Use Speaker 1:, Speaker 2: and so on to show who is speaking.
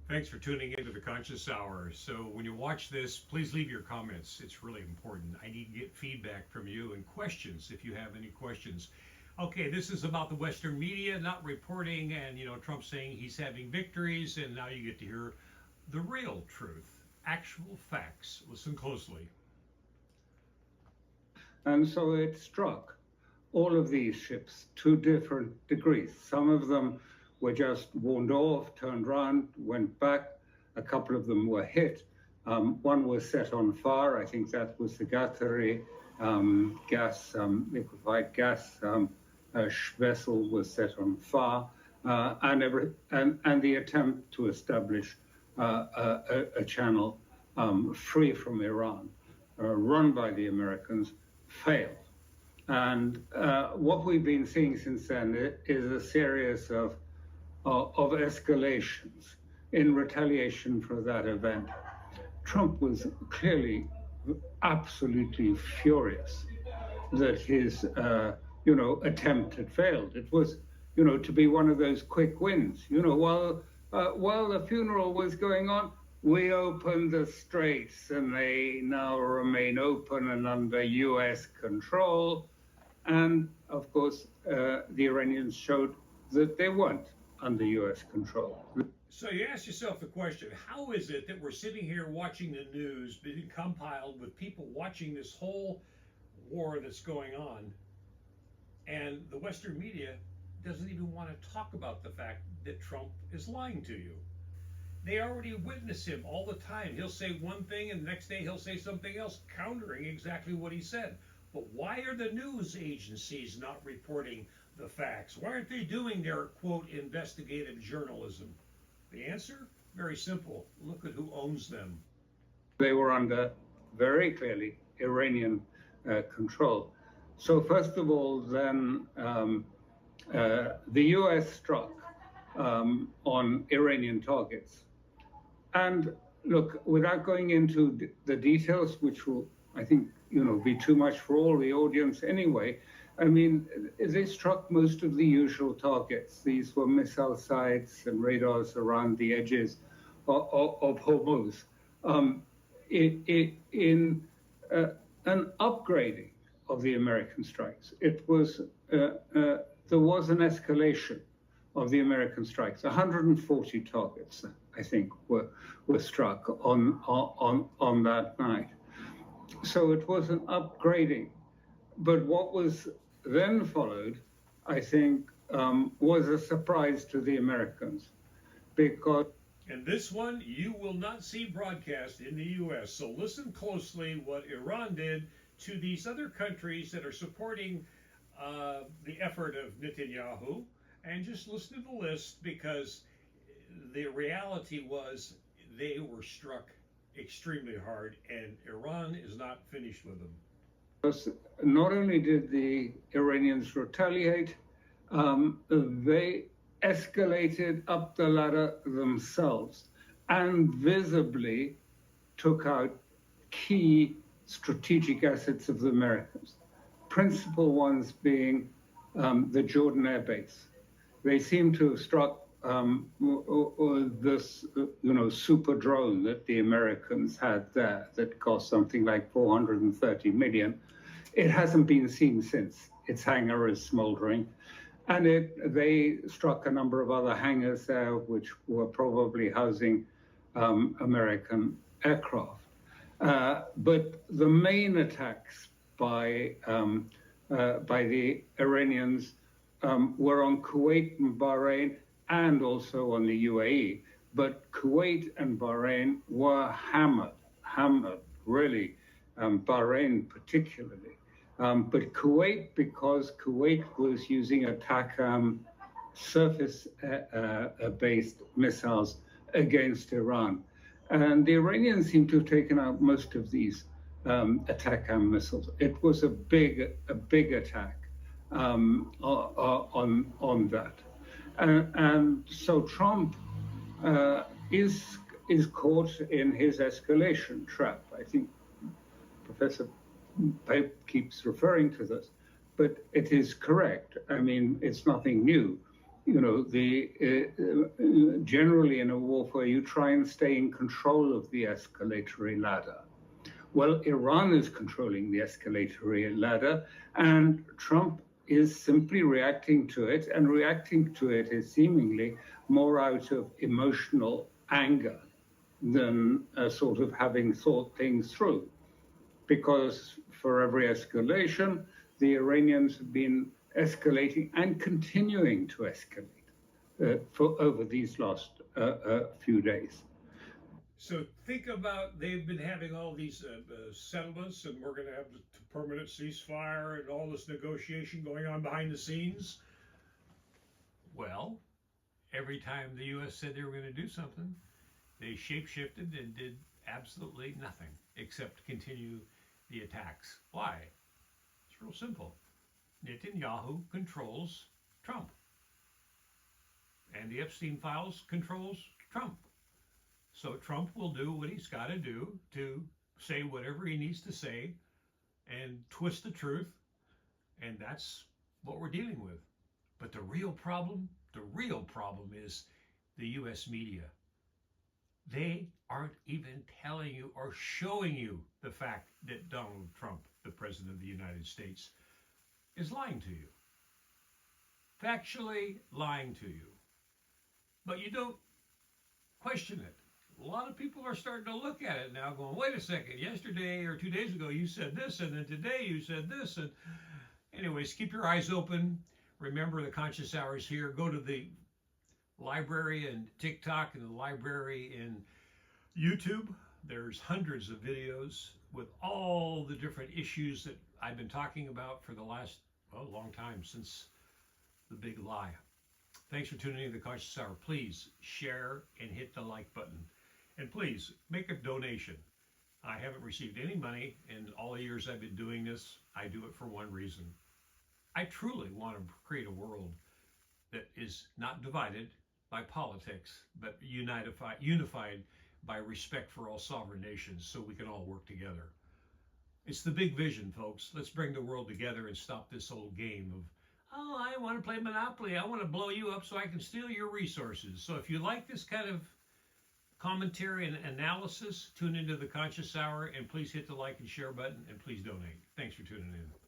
Speaker 1: Thanks for tuning into the Conscious Hour. So, when you watch this, please leave your comments. It's really important. I need to get feedback from you and questions if you have any questions. Okay, this is about the Western media not reporting, and Trump saying he's having victories, and now you get to hear the real truth, actual facts. Listen closely.
Speaker 2: And so it struck all of these ships to different degrees. Some of them were just warned off, turned around, went back. A couple of them were hit. One was set on fire. I think that was the Gathari liquefied gas vessel was set on fire, and the attempt to establish a channel free from Iran, run by the Americans, failed. And what we've been seeing since then is a series of escalations in retaliation for that event. Trump was clearly absolutely furious that his attempt had failed. It was to be one of those quick wins. While the funeral was going on, we opened the straits and they now remain open and under US control. And of course, the Iranians showed that they weren't under US control.
Speaker 1: So you ask yourself the question, how is it that we're sitting here watching the news being compiled with people watching this whole war that's going on, and the Western media doesn't even want to talk about the fact that Trump is lying to you? They already witness him all the time. He'll say one thing and the next day he'll say something else countering exactly what he said. But why are the news agencies not reporting the facts? Why aren't they doing their, quote, investigative journalism? The answer? Very simple. Look at who owns them.
Speaker 2: They were under, very clearly, Iranian control. So first of all, then the US struck on Iranian targets. And look, without going into the details, which will, I think, be too much for all the audience anyway, I mean, they struck most of the usual targets. These were missile sites and radars around the edges of Hormuz. In an upgrading of the American strikes, it was there was an escalation of the American strikes. 140 targets, I think, were struck on that night. So it was an upgrading. But what was then followed, I think, was a surprise to the Americans, because.
Speaker 1: And this one you will not see broadcast in the U.S. So listen closely what Iran did to these other countries that are supporting the effort of Netanyahu, and just listen to the list, because the reality was they were struck extremely hard, and Iran is not finished with them.
Speaker 2: Not only did the Iranians retaliate, they escalated up the ladder themselves and visibly took out key strategic assets of the Americans. Principal ones being the Jordan Air Base. They seem to have struck this, super drone that the Americans had there that cost something like 430 million. It hasn't been seen since. Its hangar is smoldering. And they struck a number of other hangars there, which were probably housing American aircraft. But the main attacks by the Iranians were on Kuwait and Bahrain, and also on the UAE. But Kuwait and Bahrain were hammered, really, Bahrain particularly. But Kuwait, because Kuwait was using ATACMS surface-based missiles against Iran. And the Iranians seem to have taken out most of these ATACMS missiles. It was a big attack on that. And so Trump is caught in his escalation trap. I think Professor Pape keeps referring to this, but it is correct. I mean, it's nothing new. generally in a warfare, you try and stay in control of the escalatory ladder. Well, Iran is controlling the escalatory ladder, and Trump is simply reacting to it, and reacting to it is seemingly more out of emotional anger than sort of having thought things through. Because for every escalation, the Iranians have been escalating and continuing to escalate for over these last few days.
Speaker 1: So think about, they've been having all these settlements, and we're going to have a permanent ceasefire and all this negotiation going on behind the scenes. Well, every time the U.S. said they were going to do something, they shapeshifted and did absolutely nothing except continue the attacks. Why? It's real simple. Netanyahu controls Trump, and the Epstein files controls Trump. So Trump will do what he's got to do to say whatever he needs to say and twist the truth, and that's what we're dealing with. But the real problem is the U.S. media. They aren't even telling you or showing you the fact that Donald Trump, the President of the United States, is lying to you. Factually lying to you. But you don't question it. A lot of people are starting to look at it now going, wait a second, yesterday or 2 days ago you said this, and then today you said this. And anyways, keep your eyes open. Remember, the Conscious Hour is here. Go to the library and TikTok and the library in YouTube. There's hundreds of videos with all the different issues that I've been talking about for the last, long time, since the big lie. Thanks for tuning in to the Conscious Hour. Please share and hit the like button. And please make a donation. I haven't received any money in all the years I've been doing this. I do it for one reason. I truly want to create a world that is not divided by politics, but unified by respect for all sovereign nations, so we can all work together. It's the big vision, folks. Let's bring the world together and stop this old game of, I want to play Monopoly. I want to blow you up so I can steal your resources. So if you like this kind of commentary and analysis, tune into the Conscious Hour, and please hit the like and share button, and please donate. Thanks for tuning in.